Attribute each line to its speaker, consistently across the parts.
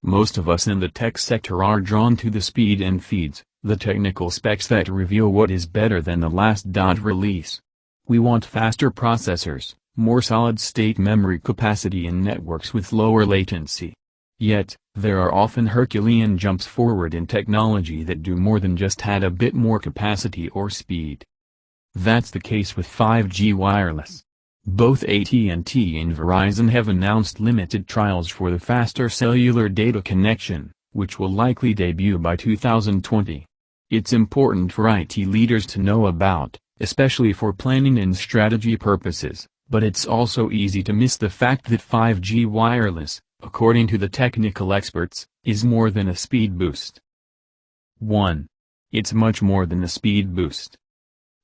Speaker 1: Most of us in the tech sector are drawn to the speed and feeds, the technical specs that reveal what is better than the last release. We want faster processors, more solid-state memory capacity and networks with lower latency. Yet, there are often Herculean jumps forward in technology that do more than just add a bit more capacity or speed. That's the case with 5G wireless. Both AT&T and Verizon have announced limited trials for the faster cellular data connection, which will likely debut by 2020. It's important for IT leaders to know about, especially for planning and strategy purposes, but it's also easy to miss the fact that 5G wireless, according to the technical experts, is more than a speed boost. 1. It's much more than a speed boost.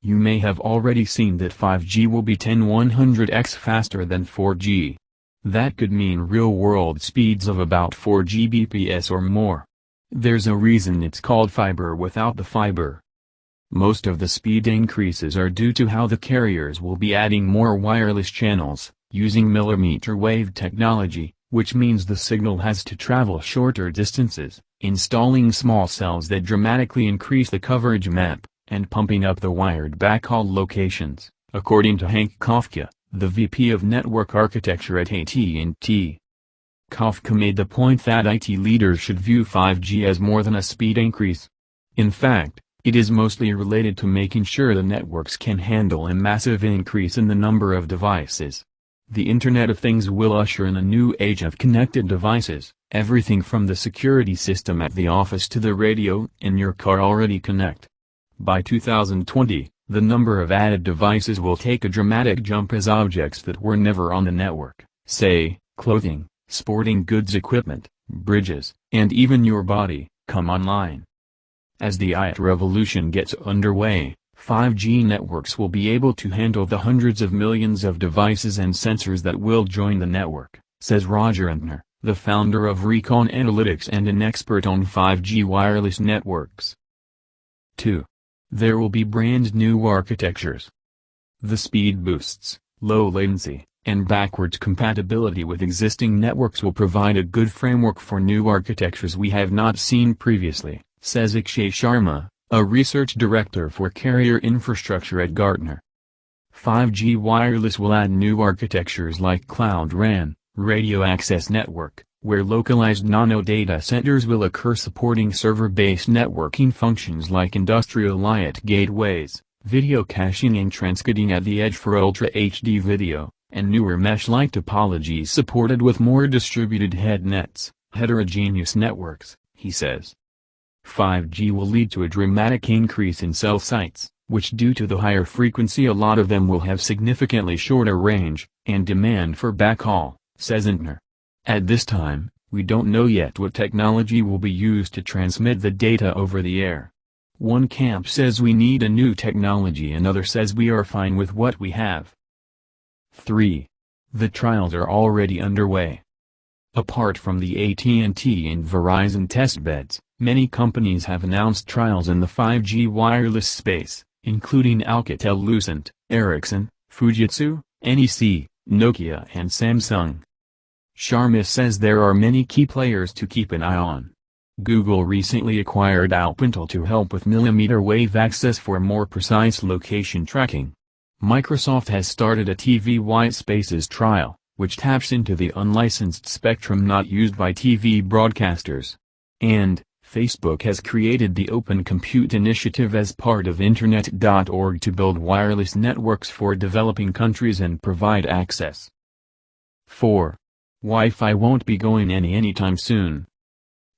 Speaker 1: You may have already seen that 5G will be 100x faster than 4G. That could mean real-world speeds of about 4 Gbps or more. There's a reason it's called fiber without the fiber. Most of the speed increases are due to how the carriers will be adding more wireless channels, using millimeter wave technology, which means the signal has to travel shorter distances, installing small cells that dramatically increase the coverage map, and pumping up the wired backhaul locations, according to Hank Kafka, the VP of Network Architecture at AT&T. Kafka made the point that IT leaders should view 5G as more than a speed increase. In fact, it is mostly related to making sure the networks can handle a massive increase in the number of devices. The Internet of Things will usher in a new age of connected devices. Everything from the security system at the office to the radio in your car already connect. By 2020, the number of added devices will take a dramatic jump as objects that were never on the network, say, clothing, sporting goods equipment, bridges, and even your body, come online. As the IT revolution gets underway, 5G networks will be able to handle the hundreds of millions of devices and sensors that will join the network, says Roger Entner, the founder of Recon Analytics and an expert on 5G wireless networks. 2. There will be brand new architectures. The speed boosts, low latency, and backwards compatibility with existing networks will provide a good framework for new architectures we have not seen previously, says Akshay Sharma, a research director for carrier infrastructure at Gartner. 5G wireless will add new architectures like Cloud RAN, Radio Access Network, where localized nano data centers will occur supporting server-based networking functions like industrial IoT gateways, video caching and transcoding at the edge for Ultra HD video, and newer mesh-like topologies supported with more distributed head nets, heterogeneous networks, he says. 5G will lead to a dramatic increase in cell sites, which due to the higher frequency a lot of them will have significantly shorter range, and demand for backhaul, says Entner. At this time, we don't know yet what technology will be used to transmit the data over the air. One camp says we need a new technology, another says we are fine with what we have. 3. The trials are already underway. Apart from the AT&T and Verizon testbeds, many companies have announced trials in the 5G wireless space, including Alcatel-Lucent, Ericsson, Fujitsu, NEC, Nokia and Samsung. Sharma says there are many key players to keep an eye on. Google recently acquired Alpental to help with millimeter wave access for more precise location tracking. Microsoft has started a TV white spaces trial, which taps into the unlicensed spectrum not used by TV broadcasters. And Facebook has created the Open Compute Initiative as part of Internet.org to build wireless networks for developing countries and provide access. 4. Wi-Fi won't be going anytime soon.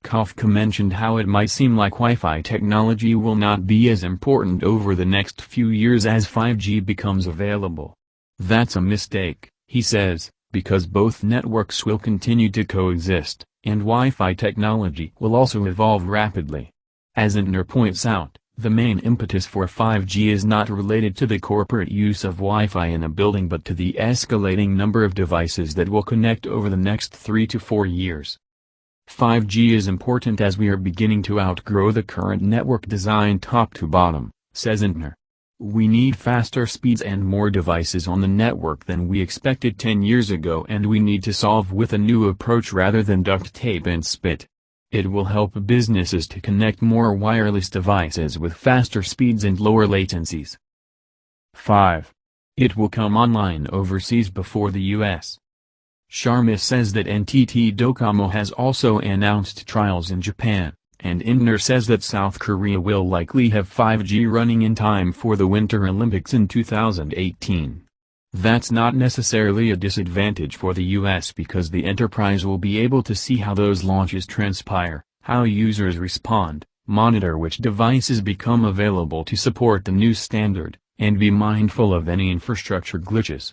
Speaker 1: Kafka mentioned how it might seem like Wi-Fi technology will not be as important over the next few years as 5G becomes available. That's a mistake, he says, because both networks will continue to coexist, and Wi-Fi technology will also evolve rapidly. As Entner points out, the main impetus for 5G is not related to the corporate use of Wi-Fi in a building but to the escalating number of devices that will connect over the next 3 to 4 years. 5G is important as we are beginning to outgrow the current network design top to bottom, says Entner. We need faster speeds and more devices on the network than we expected 10 years ago, and we need to solve with a new approach rather than duct tape and spit. It will help businesses to connect more wireless devices with faster speeds and lower latencies. 5. It will come online overseas before the US. Sharma says that NTT Docomo has also announced trials in Japan, and Indner says that South Korea will likely have 5G running in time for the Winter Olympics in 2018. That's not necessarily a disadvantage for the US because the enterprise will be able to see how those launches transpire, how users respond, monitor which devices become available to support the new standard, and be mindful of any infrastructure glitches.